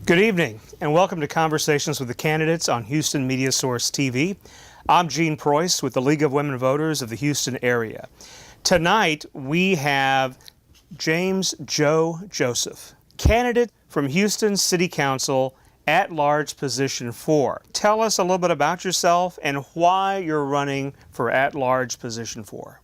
Good evening, and welcome to Conversations with the Candidates on Houston Media Source TV. I'm Gene Preuss with the League of Women Voters of the Houston area. Tonight, we have James Joe Joseph, candidate from Houston City Council at-large position 4. Tell us a little bit about yourself and why you're running for at-large position 4.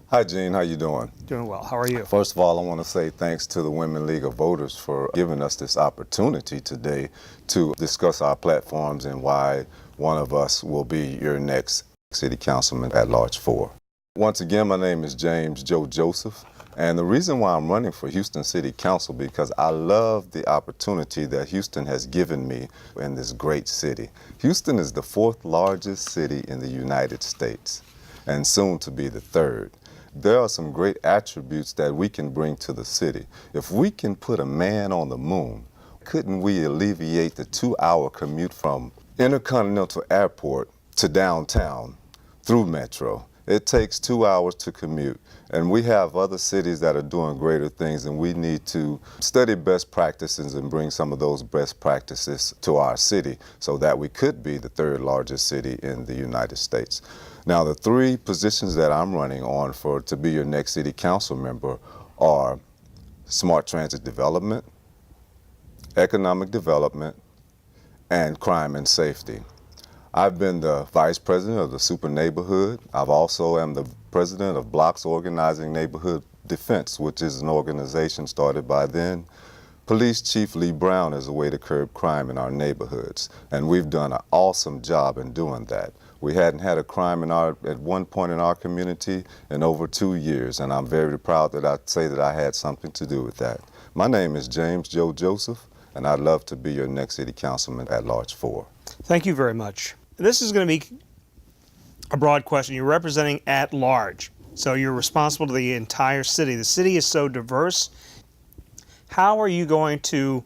Hi, Gene. How you doing? Doing well. How are you? First of all, I want to say thanks to the Women League of Voters for giving us this opportunity today to discuss our platforms and why one of us will be your next City Councilman at large 4. Once again, my name is James Joe Joseph, and the reason why I'm running for Houston City Council because I love the opportunity that Houston has given me in this great city. Houston is the 4th largest city in the United States, and soon to be the 3rd. There are some great attributes that we can bring to the city. If we can put a man on the moon, couldn't we alleviate the 2-hour commute from Intercontinental Airport to downtown through Metro? It takes 2 hours to commute, and we have other cities that are doing greater things, and we need to study best practices and bring some of those best practices to our city so that we could be the 3rd largest city in the United States. Now, the 3 positions that I'm running on to be your next city council member are smart transit development, economic development, and crime and safety. I've been the vice president of the Super Neighborhood. I've also am the president of Blocks Organizing Neighborhood Defense, which is an organization started by then Police Chief Lee Brown as a way to curb crime in our neighborhoods. And we've done an awesome job in doing that. We hadn't had a crime at one point in our community in over 2 years, and I'm very proud that I say that I had something to do with that. My name is James Joe Joseph, and I'd love to be your next city councilman at large 4. Thank you very much. This is going to be a broad question. You're representing at large, so you're responsible to the entire city. The city is so diverse. How are you going to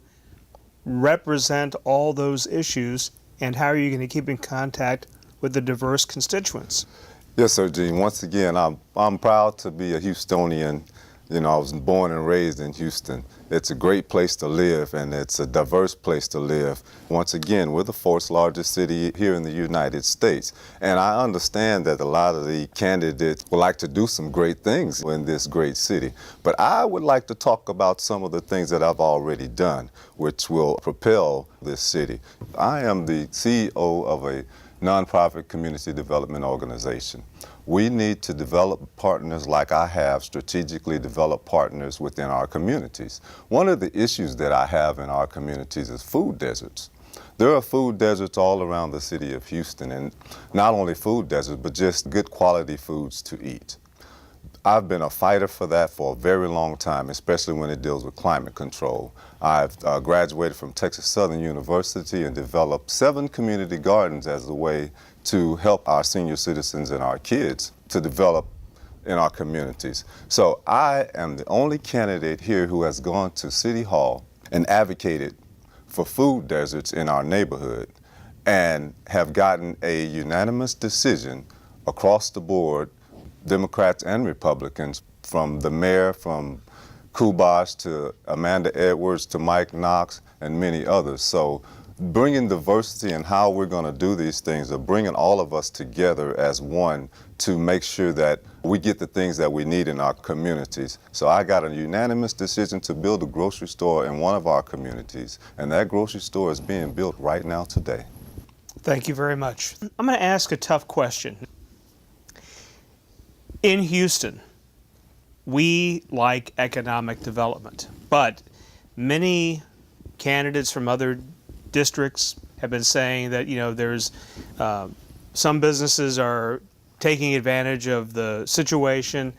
represent all those issues, and how are you going to keep in contact with the diverse constituents? Yes, sir, Gene. Once again, I'm proud to be a Houstonian. You know, I was born and raised in Houston. It's a great place to live, and it's a diverse place to live. Once again, we're the 4th largest city here in the United States. And I understand that a lot of the candidates would like to do some great things in this great city. But I would like to talk about some of the things that I've already done, which will propel this city. I am the CEO of a nonprofit community development organization. We need to develop partners like I have strategically developed partners within our communities. One of the issues that I have in our communities is food deserts. There are food deserts all around the city of Houston, and not only food deserts, but just good quality foods to eat. I've been a fighter for that for a very long time, especially when it deals with climate control. I've graduated from Texas Southern University and developed 7 community gardens as a way to help our senior citizens and our kids to develop in our communities. So I am the only candidate here who has gone to City Hall and advocated for food deserts in our neighborhood and have gotten a unanimous decision across the board, Democrats and Republicans, from the mayor, from Kubash to Amanda Edwards to Mike Knox and many others. So bringing diversity and how we're going to do these things, or bringing all of us together as one to make sure that we get the things that we need in our communities. So I got a unanimous decision to build a grocery store in one of our communities, and that grocery store is being built right now today. Thank you very much. I'm going to ask a tough question. In Houston, we like economic development, but many candidates from other districts have been saying that, you know, there's some businesses are taking advantage of the situation.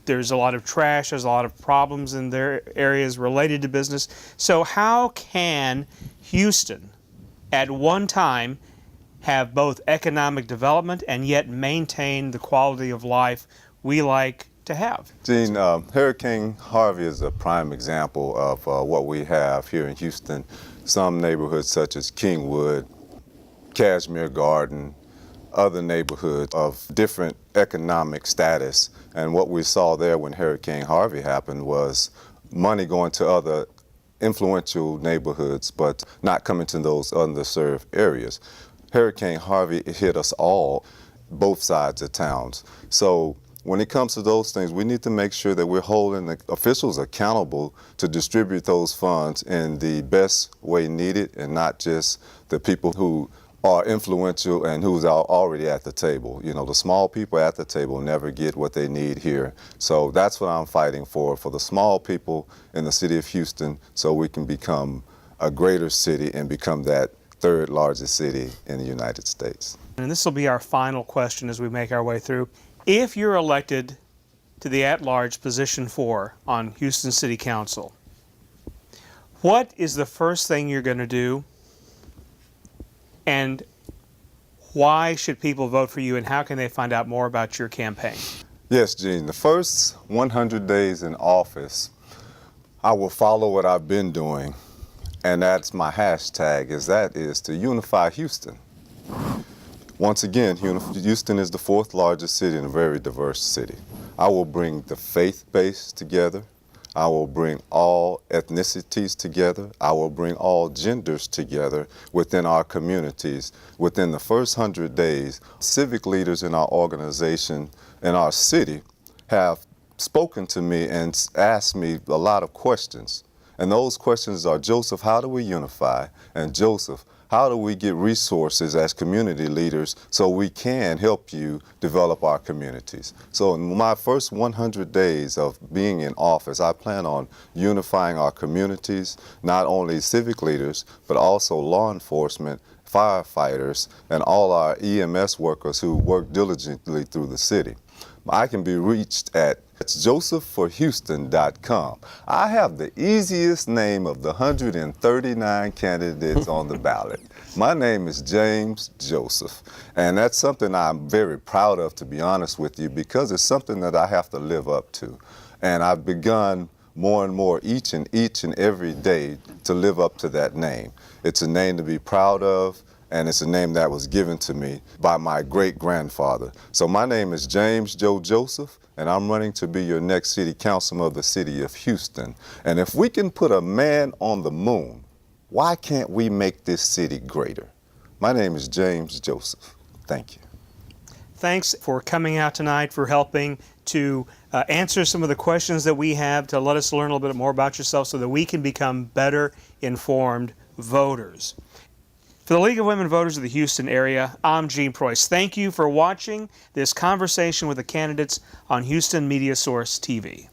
There's a lot of trash, there's a lot of problems in their areas related to business. So how can Houston at one time have both economic development and yet maintain the quality of life we like to have? Gene, Hurricane Harvey is a prime example of what we have here in Houston. Some neighborhoods such as Kingwood, Cashmere Garden, other neighborhoods of different economic status. And what we saw there when Hurricane Harvey happened was money going to other influential neighborhoods, but not coming to those underserved areas. Hurricane Harvey hit us all, both sides of towns. So when it comes to those things, we need to make sure that we're holding the officials accountable to distribute those funds in the best way needed, and not just the people who are influential and who's already at the table. You know, the small people at the table never get what they need here. So that's what I'm fighting for the small people in the city of Houston, so we can become a greater city and become that third largest city in the United States. And this will be our final question as we make our way through. If you're elected to the at-large position 4 on Houston City Council, what is the first thing you're going to do, and why should people vote for you, and how can they find out more about your campaign? Yes, Gene, the first 100 days in office, I will follow what I've been doing, and that's my hashtag, is to unify Houston. Once again, Houston is the 4th largest city and a very diverse city. I will bring the faith base together. I will bring all ethnicities together. I will bring all genders together within our communities. Within the first 100 days, civic leaders in our organization and our city have spoken to me and asked me a lot of questions. And those questions are, Joseph, how do we unify? And Joseph, how do we get resources as community leaders so we can help you develop our communities? So in my first 100 days of being in office, I plan on unifying our communities, not only civic leaders, but also law enforcement, firefighters, and all our EMS workers who work diligently through the city. I can be reached at josephforhouston.com. I have the easiest name of the 139 candidates on the ballot. My name is James Joseph, and that's something I'm very proud of, to be honest with you, because it's something that I have to live up to. And I've begun more and more each and every day to live up to that name. It's a name to be proud of, and it's a name that was given to me by my great-grandfather. So my name is James Joe Joseph, and I'm running to be your next city councilman of the city of Houston. And if we can put a man on the moon, why can't we make this city greater? My name is James Joseph. Thank you. Thanks for coming out tonight, for helping to answer some of the questions that we have, to let us learn a little bit more about yourself so that we can become better informed voters. For the League of Women Voters of the Houston area, I'm Gene Preuss. Thank you for watching this conversation with the candidates on Houston Media Source TV.